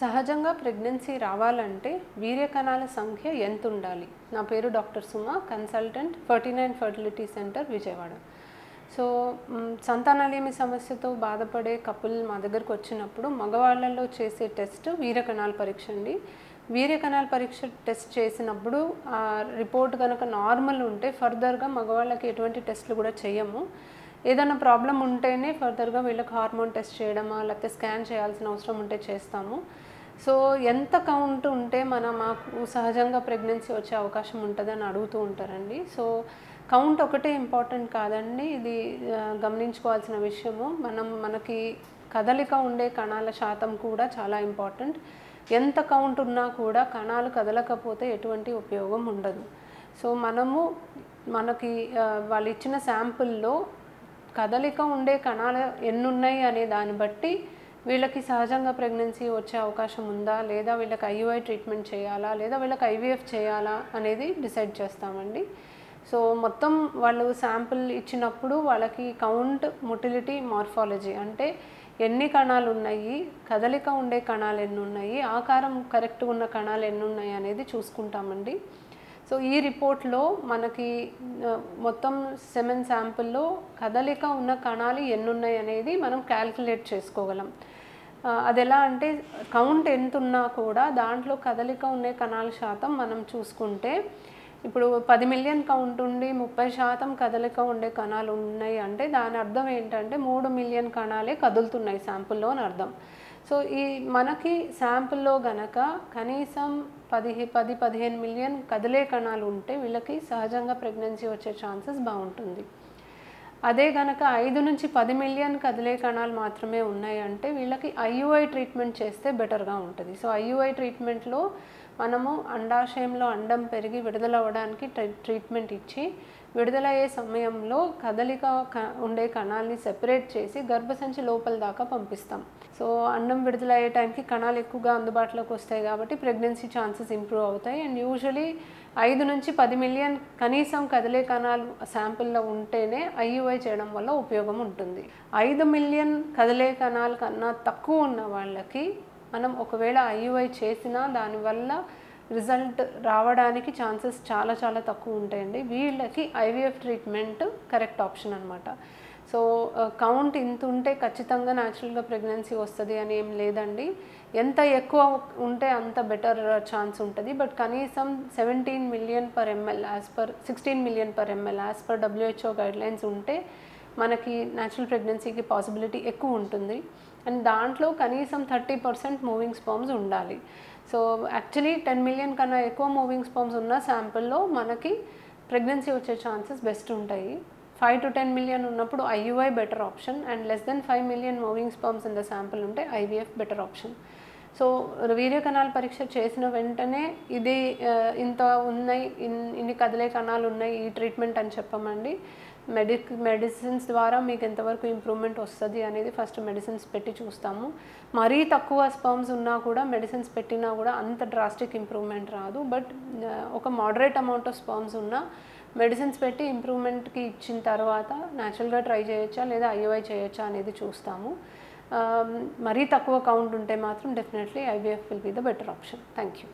సహజంగా ప్రెగ్నెన్సీ రావాలంటే వీర్య కణాల సంఖ్య ఎంత ఉండాలి? నా పేరు doctor Suma, consultant 49 fertility centre Vijayawada. So సంతానలేమి సమస్యతో బాధపడే కపుల్ మా దగ్గరకు వచ్చినప్పుడు మగవాళ్ళలో చేసే టెస్ట్ వీర్య కణాల పరీక్ష అండి. వీర్య కణాల పరీక్ష టెస్ట్ చేసినప్పుడు ఆ రిపోర్ట్ కనుక నార్మల్ ఉంటే ఫర్దర్గా మగవాళ్ళకి ఎటువంటి టెస్ట్లు కూడా చేయము. ఏదైనా ప్రాబ్లం ఉంటేనే ఫర్దర్గా వీళ్ళకి హార్మోన్ టెస్ట్ చేయడమా లేకపోతే స్కాన్ చేయాల్సిన అవసరం ఉంటే చేస్తాము. సో ఎంత కౌంట్ ఉంటే మాకు సహజంగా ప్రెగ్నెన్సీ వచ్చే అవకాశం ఉంటుందని అడుగుతూ ఉంటారండి. సో కౌంట్ ఒకటే ఇంపార్టెంట్ కాదండి, ఇది గమనించుకోవాల్సిన విషయము. మనకి కదలిక ఉండే కణాల శాతం కూడా చాలా ఇంపార్టెంట్. ఎంత కౌంట్ ఉన్నా కూడా కణాలు కదలకపోతే ఎటువంటి ఉపయోగం ఉండదు. సో మనకి వాళ్ళు ఇచ్చిన శాంపుల్లో కదలిక ఉండే కణాలు ఎన్నున్నాయి అనే దాన్ని బట్టి వీళ్ళకి సహజంగా ప్రెగ్నెన్సీ వచ్చే అవకాశం ఉందా, లేదా వీళ్ళకి ఐయుఐ ట్రీట్మెంట్ చేయాలా, లేదా వీళ్ళకి ఐవీఎఫ్ చేయాలా అనేది డిసైడ్ చేస్తామండి. సో మొత్తం వాళ్ళు శాంపుల్ ఇచ్చినప్పుడు వాళ్ళకి కౌంట్, మొటిలిటీ, మార్ఫాలజీ అంటే ఎన్ని కణాలు ఉన్నాయి, కదలిక ఉండే కణాలు ఎన్ని ఉన్నాయి, ఆకారం కరెక్ట్గా ఉన్న కణాలు ఎన్ని ఉన్నాయి అనేది చూసుకుంటామండి. సో ఈ రిపోర్ట్లో మనకి మొత్తం సెమెన్ శాంపుల్లో కదలిక ఉన్న కణాలు ఎన్ని ఉన్నాయి అనేది మనం క్యాల్కులేట్ చేసుకోగలం. అది ఎలా అంటే కౌంట్ ఎంత ఉన్నా కూడా దాంట్లో కదలిక ఉండే కణాల శాతం మనం చూసుకుంటే ఇప్పుడు 10 మిలియన్ కౌంట్ ఉండి 30% కదలిక ఉండే కణాలు ఉన్నాయి అంటే దాని అర్థం ఏంటంటే 3 మిలియన్ కణాలే కదులుతున్నాయి శాంపుల్లో అని అర్థం. సో మనకి శాంపుల్లో గనక కనీసం 10-15 మిలియన్ కదిలే కణాలు ఉంటే వీళ్ళకి సహజంగా ప్రెగ్నెన్సీ వచ్చే ఛాన్సెస్ బాగుంటుంది. అదే గనక 5-10 మిలియన్ కదిలే కణాలు మాత్రమే ఉన్నాయి అంటే వీళ్ళకి ఐయుఐ ట్రీట్మెంట్ చేస్తే బెటర్గా ఉంటుంది. సో ఐయుఐ ట్రీట్మెంట్లో మనము అండాశయంలో అండం పెరిగి విడుదలవ్వడానికి ట్రీట్మెంట్ ఇచ్చి విడుదలయ్యే సమయంలో కదలిక ఉండే కణాలని సెపరేట్ చేసి గర్భసంచి లోపల దాకా పంపిస్తాం. సో అండం విడుదలయ్యే టైంకి కణాలు ఎక్కువగా అందుబాటులోకి వస్తాయి కాబట్టి ప్రెగ్నెన్సీ ఛాన్సెస్ ఇంప్రూవ్ అవుతాయి. అండ్ యూజువలీ 5-10 మిలియన్ కనీసం కదిలే కణాలు శాంపుల్లో ఉంటేనే ఐయుఐ చేయడం వల్ల ఉపయోగం ఉంటుంది. 5 మిలియన్ కదిలే కణాల కన్నా తక్కువ ఉన్న వాళ్ళకి మనం ఒకవేళ ఐయుఐ చేసినా దానివల్ల రిజల్ట్ రావడానికి ఛాన్సెస్ చాలా చాలా తక్కువ ఉంటాయండి. వీళ్ళకి ఐవీఎఫ్ ట్రీట్మెంట్ కరెక్ట్ ఆప్షన్ అనమాట. సో కౌంట్ ఇంత ఉంటే ఖచ్చితంగా న్యాచురల్గా ప్రెగ్నెన్సీ వస్తుంది అని ఏం లేదండి. ఎంత ఎక్కువ ఉంటే అంత బెటర్ ఛాన్స్ ఉంటుంది. బట్ కనీసం 17 million per ML as per 16 million per ML as per WHO guidelines ఉంటే మనకి న్యాచురల్ ప్రెగ్నెన్సీకి పాసిబిలిటీ ఎక్కువ ఉంటుంది. అండ్ దాంట్లో కనీసం 30% మూవింగ్ స్పర్మ్స్ ఉండాలి. సో యాక్చువల్లీ 10 మిలియన్ కన్నా ఎక్కువ మూవింగ్ స్పర్మ్స్ ఉన్న శాంపుల్లో మనకి ప్రెగ్నెన్సీ వచ్చే ఛాన్సెస్ బెస్ట్ ఉంటాయి. 5-10 మిలియన్ ఉన్నప్పుడు IUI better option and less than 5 million moving sperms in the sample ఉంటే ఐవీఎఫ్ బెటర్ ఆప్షన్. సో వీర్య కణాల పరీక్ష చేసిన వెంటనే ఇది ఇంత ఉన్నాయి, ఇన్ని కదిలే కణాలు ఉన్నాయి, ఈ ట్రీట్మెంట్ అని చెప్పమండి. మెడిసిన్స్ ద్వారా మీకు ఎంతవరకు ఇంప్రూవ్మెంట్ వస్తుంది అనేది ఫస్ట్ మెడిసిన్స్ పెట్టి చూస్తాము. మరీ తక్కువ స్పర్మ్స్ ఉన్నా కూడా మెడిసిన్స్ పెట్టినా కూడా అంత డ్రాస్టిక్ ఇంప్రూవ్మెంట్ రాదు. బట్ ఒక మోడరేట్ అమౌంట్ ఆఫ్ స్పర్మ్స్ ఉన్నా మెడిసిన్స్ పెట్టి ఇంప్రూవ్మెంట్కి ఇచ్చిన తర్వాత న్యాచురల్గా ట్రై చేయొచ్చా లేదా ఐయుఐ చేయొచ్చా అనేది చూస్తాము. మరీ తక్కువ కౌంట్ ఉంటే మాత్రం definitely IVF will be the better option. Thank you.